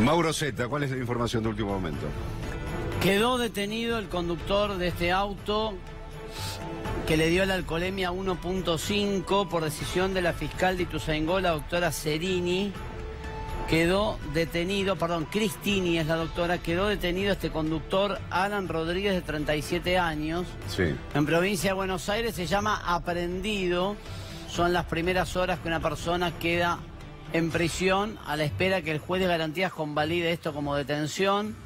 Mauro Zeta, ¿cuál es la información de último momento? Quedó detenido el conductor de este auto que le dio la alcoholemia 1.5 por decisión de la fiscal de Ituzaingó, la doctora Cerini. Quedó detenido, Cristini es la doctora, quedó detenido este conductor Alan Rodríguez de 37 años. Sí. En provincia de Buenos Aires se llama aprehendido. Son las primeras horas que una persona queda en prisión a la espera que el juez de garantías convalide esto como detención.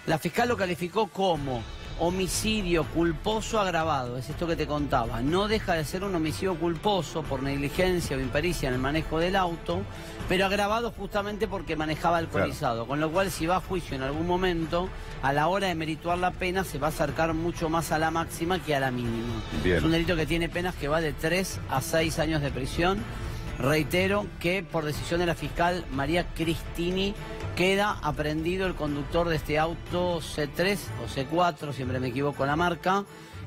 La fiscal lo calificó como homicidio culposo agravado, es esto que te contaba. No deja de ser un homicidio culposo por negligencia o impericia en el manejo del auto, pero agravado justamente porque manejaba alcoholizado. Claro. Con lo cual, si va a juicio en algún momento, a la hora de merituar la pena, se va a acercar mucho más a la máxima que a la mínima. Bien. Es un delito que tiene penas que va de 3 a 6 años de prisión. Reitero que por decisión de la fiscal María Cristini queda aprehendido el conductor de este auto C3 o C4, siempre me equivoco la marca,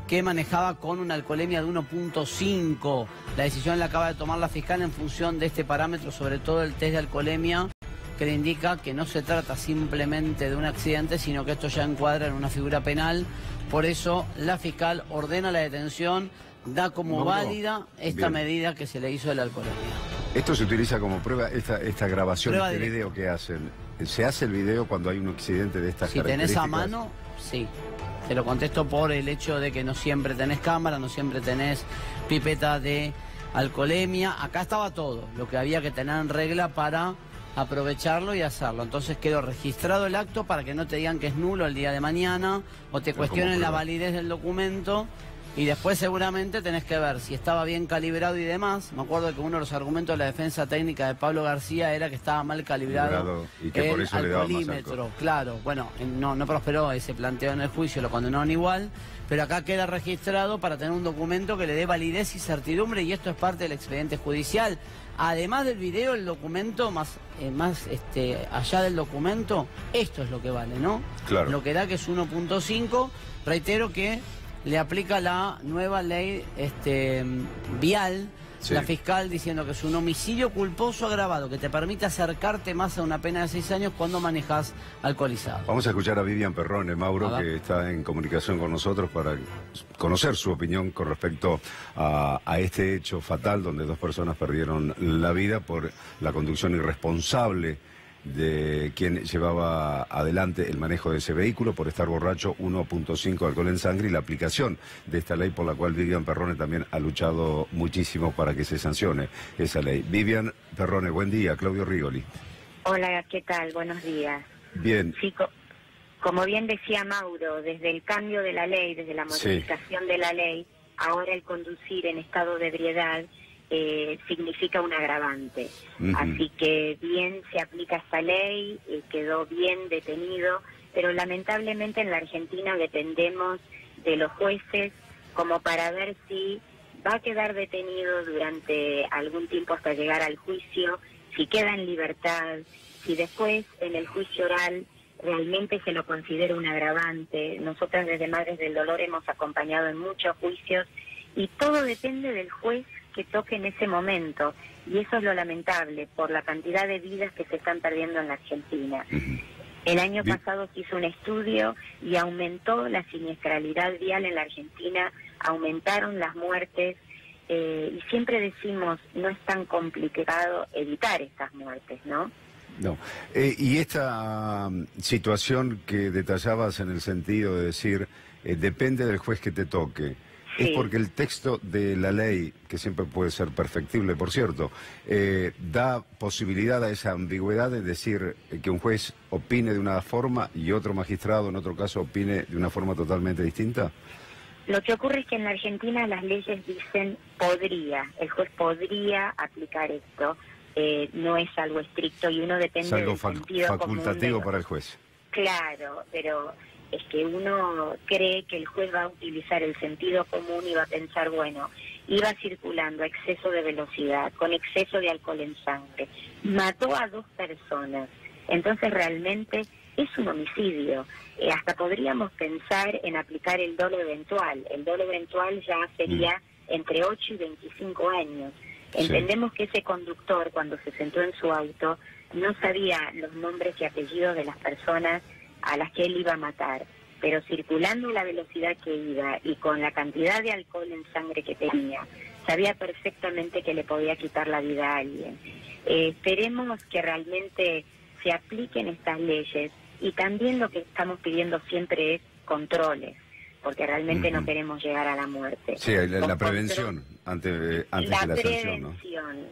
que manejaba con una alcoholemia de 1.5. La decisión la acaba de tomar la fiscal en función de este parámetro, sobre todo el test de alcoholemia, que le indica que no se trata simplemente de un accidente, sino que esto ya encuadra en una figura penal. Por eso la fiscal ordena la detención, da como válida esta medida que se le hizo de la alcoholemia. Esto se utiliza como prueba, esta grabación, este video que hacen. ¿Se hace el video cuando hay un accidente de estas características? Si tenés a mano, sí. Te lo contesto por el hecho de que no siempre tenés cámara, no siempre tenés pipeta de alcoholemia. Acá estaba todo, lo que había que tener en regla para aprovecharlo y hacerlo. Entonces quedó registrado el acto para que no te digan que es nulo el día de mañana o te cuestionen la validez del documento. Y después seguramente tenés que ver si estaba bien calibrado y demás. Me acuerdo que uno de los argumentos de la defensa técnica de Pablo García era que estaba mal calibrado y que por eso le daba más alcoholímetro. Claro, bueno, no prosperó ese planteo en el juicio, lo condenaron igual, pero acá queda registrado para tener un documento que le dé validez y certidumbre, y esto es parte del expediente judicial. Además del video, el documento, allá del documento, esto es lo que vale, ¿no? Claro. Lo que da, que es 1.5, reitero que le aplica la nueva ley vial, sí. La fiscal diciendo que es un homicidio culposo agravado, que te permite acercarte más a una pena de 6 años cuando manejas alcoholizado. Vamos a escuchar a Vivian Perrone, Mauro, que está en comunicación con nosotros para conocer su opinión con respecto a este hecho fatal donde 2 personas perdieron la vida por la conducción irresponsable de quien llevaba adelante el manejo de ese vehículo por estar borracho, 1.5 de alcohol en sangre, y la aplicación de esta ley por la cual Vivian Perrone también ha luchado muchísimo para que se sancione esa ley. Vivian Perrone, buen día. Claudio Rigoli. Hola, ¿qué tal? Buenos días. Bien. Sí, como bien decía Mauro, desde el cambio de la ley, desde la modificación de la ley, ahora el conducir en estado de ebriedad significa un agravante. Así que bien se aplica esta ley, quedó bien detenido, pero lamentablemente en la Argentina dependemos de los jueces como para ver si va a quedar detenido durante algún tiempo hasta llegar al juicio, si queda en libertad, si después en el juicio oral realmente se lo considera un agravante. Nosotras desde Madres del Dolor hemos acompañado en muchos juicios y todo depende del juez que toque en ese momento, y eso es lo lamentable por la cantidad de vidas que se están perdiendo en la Argentina. El año pasado se hizo un estudio y aumentó la siniestralidad vial en la Argentina, aumentaron las muertes, y siempre decimos, no es tan complicado evitar estas muertes, ¿no? No. Y esta situación que detallabas en el sentido de decir, depende del juez que te toque. Sí. Es porque el texto de la ley, que siempre puede ser perfectible, por cierto, da posibilidad a esa ambigüedad de decir que un juez opine de una forma y otro magistrado, en otro caso, opine de una forma totalmente distinta. Lo que ocurre es que en la Argentina las leyes dicen podría, el juez podría aplicar esto, no es algo estricto y uno depende del sentido facultativo para el juez. Claro, pero es que uno cree que el juez va a utilizar el sentido común y va a pensar, bueno, iba circulando a exceso de velocidad, con exceso de alcohol en sangre, mató a 2 personas, entonces realmente es un homicidio. Hasta podríamos pensar en aplicar el dolo eventual. El dolo eventual ya sería entre 8 y 25 años. Entendemos que ese conductor, cuando se sentó en su auto, no sabía los nombres y apellidos de las personas a las que él iba a matar, pero circulando a la velocidad que iba y con la cantidad de alcohol en sangre que tenía, sabía perfectamente que le podía quitar la vida a alguien. Esperemos que realmente se apliquen estas leyes, y también lo que estamos pidiendo siempre es controles, porque realmente no queremos llegar a la muerte. Sí, la prevención antes de la sanción, ¿no?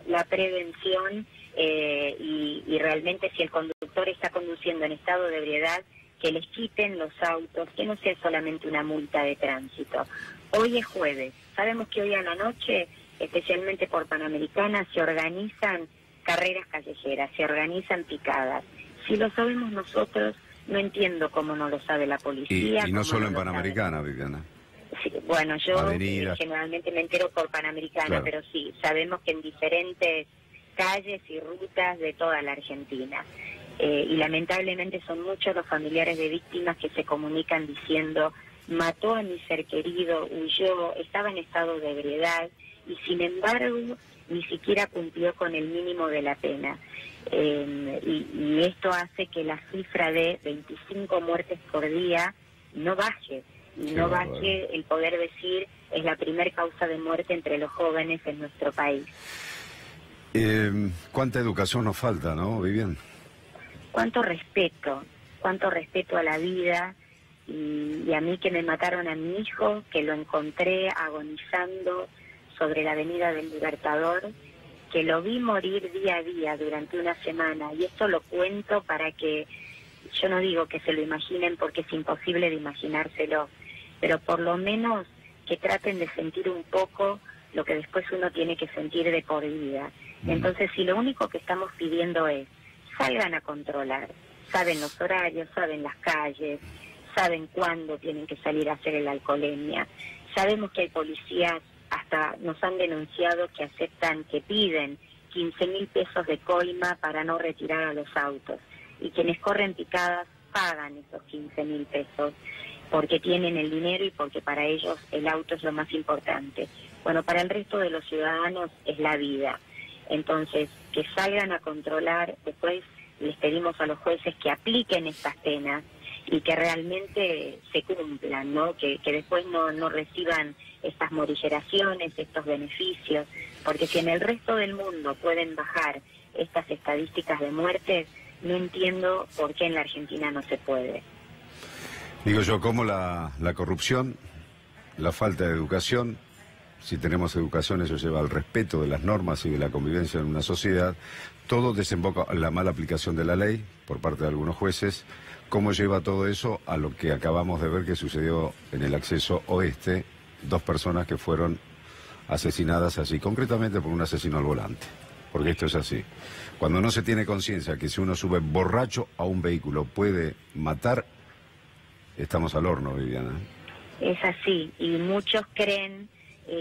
La prevención, y realmente si el conductor está conduciendo en estado de ebriedad, que les quiten los autos, que no sea solamente una multa de tránsito. Hoy es jueves, sabemos que hoy a la noche, especialmente por Panamericana, se organizan carreras callejeras, se organizan picadas. Si lo sabemos nosotros, no entiendo cómo no lo sabe la policía. Y no solo en Panamericana, Viviana. Sí, bueno, yo Avenidas. Generalmente me entero por Panamericana, Claro. pero sí, sabemos que en diferentes calles y rutas de toda la Argentina. Y lamentablemente son muchos los familiares de víctimas que se comunican diciendo: mató a mi ser querido, huyó, estaba en estado de ebriedad, y sin embargo ni siquiera cumplió con el mínimo de la pena. Y esto hace que la cifra de 25 muertes por día no baje, y no baje el poder decir es la primer causa de muerte entre los jóvenes en nuestro país. ¿Cuánta educación nos falta, no, Vivian? Cuánto respeto a la vida, y a mí que me mataron a mi hijo, que lo encontré agonizando sobre la Avenida del Libertador, que lo vi morir día a día durante una semana, y esto lo cuento para que, yo no digo que se lo imaginen porque es imposible de imaginárselo, pero por lo menos que traten de sentir un poco lo que después uno tiene que sentir de por vida. Entonces, si lo único que estamos pidiendo es, salgan a controlar, saben los horarios, saben las calles, saben cuándo tienen que salir a hacer la alcoholemia. Sabemos que hay policías, hasta nos han denunciado que aceptan, que piden 15.000 pesos de coima para no retirar a los autos, y quienes corren picadas pagan esos 15.000 pesos porque tienen el dinero y porque para ellos el auto es lo más importante. Bueno, para el resto de los ciudadanos es la vida. Entonces, que salgan a controlar. Después les pedimos a los jueces que apliquen estas penas y que realmente se cumplan, ¿no? Que después no reciban estas morigeraciones, estos beneficios, porque si en el resto del mundo pueden bajar estas estadísticas de muertes, no entiendo por qué en la Argentina no se puede. Digo yo, cómo la corrupción, la falta de educación, si tenemos educación eso lleva al respeto de las normas y de la convivencia en una sociedad, todo desemboca en la mala aplicación de la ley por parte de algunos jueces. ¿Cómo lleva todo eso a lo que acabamos de ver que sucedió en el acceso oeste? 2 personas que fueron asesinadas allí, concretamente por un asesino al volante. Porque esto es así. Cuando no se tiene conciencia que si uno sube borracho a un vehículo puede matar, estamos al horno, Viviana. Es así, y muchos creen.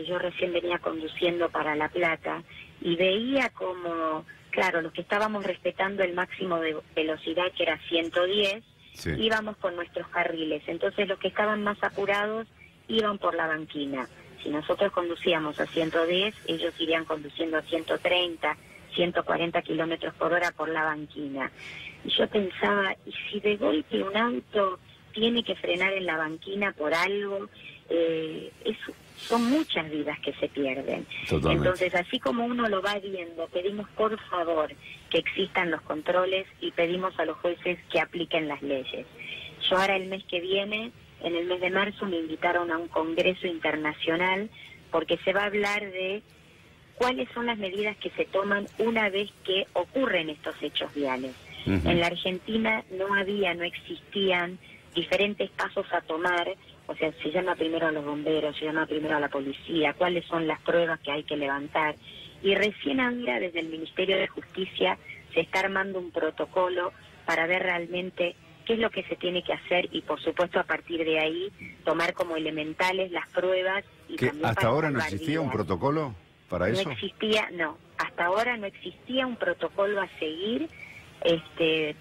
Yo recién venía conduciendo para La Plata y veía como, claro, los que estábamos respetando el máximo de velocidad, que era 110, sí, íbamos con nuestros carriles. Entonces los que estaban más apurados iban por la banquina. Si nosotros conducíamos a 110, ellos irían conduciendo a 130, 140 kilómetros por hora por la banquina. Y yo pensaba, ¿y si de golpe un auto tiene que frenar en la banquina por algo? Son muchas vidas que se pierden. Totalmente. Entonces, así como uno lo va viendo, pedimos por favor que existan los controles y pedimos a los jueces que apliquen las leyes. Yo ahora el mes que viene, en el mes de marzo, me invitaron a un congreso internacional porque se va a hablar de cuáles son las medidas que se toman una vez que ocurren estos hechos viales. En la Argentina no existían diferentes pasos a tomar. O sea, se llama primero a los bomberos, se llama primero a la policía, cuáles son las pruebas que hay que levantar. Y recién ahora desde el Ministerio de Justicia se está armando un protocolo para ver realmente qué es lo que se tiene que hacer y, por supuesto, a partir de ahí tomar como elementales las pruebas. Y también ¿hasta ahora no existía un protocolo para eso? No, hasta ahora no existía un protocolo a seguir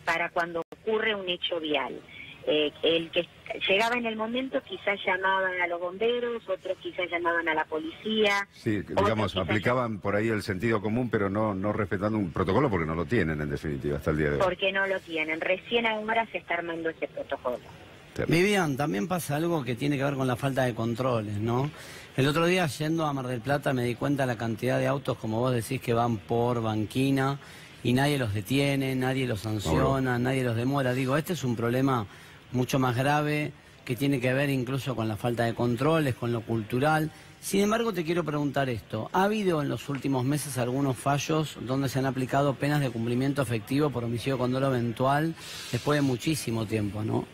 para cuando ocurre un hecho vial. El que llegaba en el momento quizás llamaban a los bomberos, otros quizás llamaban a la policía. Sí, digamos, aplicaban por ahí el sentido común, pero no respetando un protocolo porque no lo tienen, en definitiva, hasta el día de hoy. Porque no lo tienen. Recién ahora se está armando ese protocolo. Vivian, también pasa algo que tiene que ver con la falta de controles, ¿no? El otro día, yendo a Mar del Plata, me di cuenta de la cantidad de autos, como vos decís, que van por banquina y nadie los detiene, nadie los sanciona, nadie los demora. Digo, este es un problema mucho más grave que tiene que ver incluso con la falta de controles, con lo cultural. Sin embargo, te quiero preguntar esto. ¿Ha habido en los últimos meses algunos fallos donde se han aplicado penas de cumplimiento efectivo por homicidio con dolo eventual después de muchísimo tiempo, no?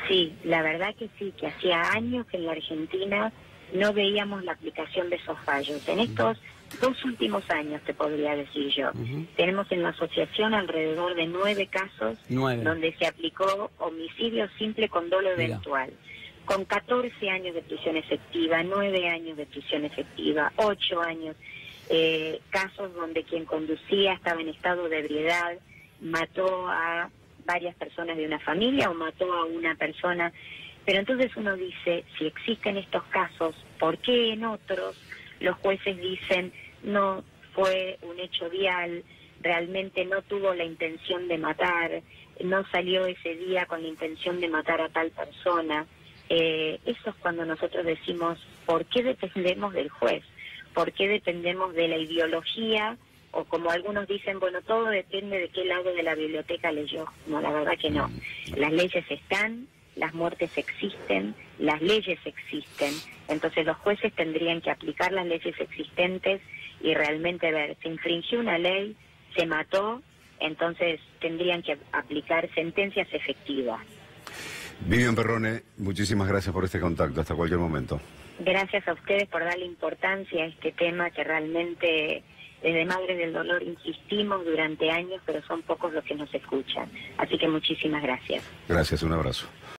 Sí, la verdad que sí, que hacía años que en la Argentina no veíamos la aplicación de esos fallos. En estos 2 últimos años, te podría decir yo, tenemos en la asociación alrededor de 9 casos donde se aplicó homicidio simple con dolo eventual, con 14 años de prisión efectiva, 9 años de prisión efectiva, 8 años, casos donde quien conducía estaba en estado de ebriedad, mató a varias personas de una familia o mató a una persona. Pero entonces uno dice, si existen estos casos, ¿por qué en otros los jueces dicen no fue un hecho vial, realmente no tuvo la intención de matar, no salió ese día con la intención de matar a tal persona? Eso es cuando nosotros decimos, ¿por qué dependemos del juez? ¿Por qué dependemos de la ideología? O como algunos dicen, bueno, todo depende de qué lado de la biblioteca leyó. No, la verdad que no. Las leyes están, las muertes existen, las leyes existen. Entonces los jueces tendrían que aplicar las leyes existentes y realmente ver, se infringió una ley, se mató, entonces tendrían que aplicar sentencias efectivas. Vivian Perrone, muchísimas gracias por este contacto. Hasta cualquier momento. Gracias a ustedes por darle importancia a este tema que realmente... Desde Madres del Dolor insistimos durante años, pero son pocos los que nos escuchan. Así que muchísimas gracias. Gracias, un abrazo.